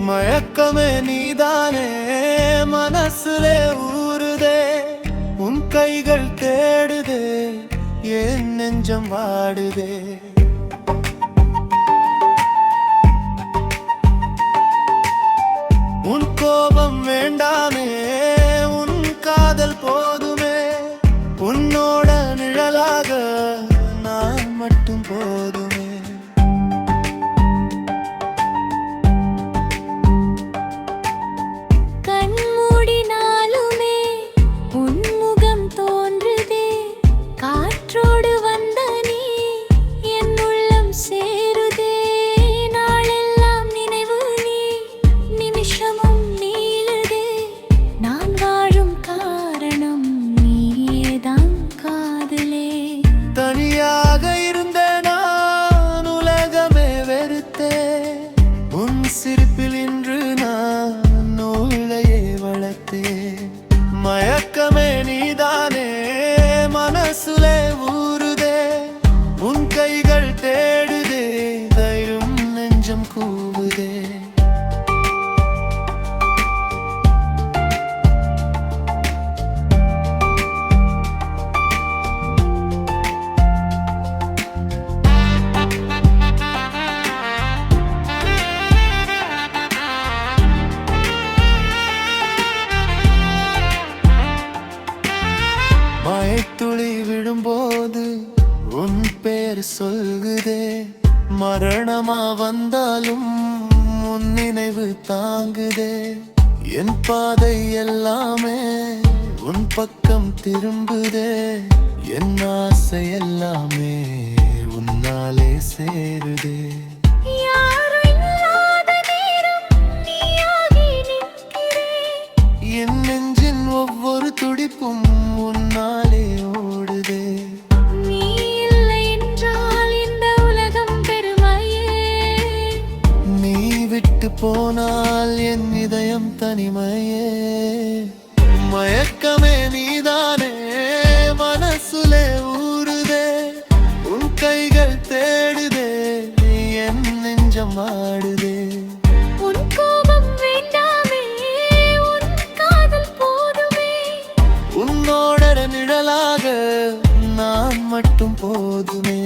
மயக்கமே நீதானே மனசுலே ஊறுதே உன் கைகள் தேடுதே என் நெஞ்சம் வாடுதே உன் கோபம் வேண்டாமே உன் காதல் போதுமே உன்னோட நிழலாக நான் மட்டும் போதுமே கண் மூடினாலுமே உன் முகம் தோன்றுதே காற்றோடு வந்த நீ என் உள்ளம் சேருதே நாளெல்லாம் நினைவு நீ நிமிஷமும் நீளுதே நான் வாழும் காரணம் நீயேதான் காதலே தனியாக இருந்த நான் உலகமே வெறுத்தே உன் சிரிப்பில் இன்று நான் நூலையே வளர்த்தே மயக்கமே நீதானே மனசுலே ஊறுதே உன் கைகள் தேடுதே தைரும் நெஞ்சம் கூவுதே மழைத்துளி விழும்போது உன் பேர் சொல்குதே மரணமா வந்தாலும் உன் நினைவு தாங்குதே என் பாதை எல்லாமே உன் பக்கம் திரும்புதே என் ஆசை எல்லாமே உன்னாலே சேருதே என் நெஞ்சின் ஒவ்வொரு துடிப்பும் உன்னாலே ஓடுதே நீ இல்லை என்றால் இந்த உலகம் பெருமையே நீ விட்டு போனால் என் இதயம் தனிமையே மயக்கமே நீதானே மனசுலே ஊறுதே உன் கைகள் தேடுதே என் நெஞ்சம் ஆடுதே உன் கோபம் வேண்டாமே உன் காதல் போதுமே உன்னோட நிழலாக நான் மட்டும் போதுமே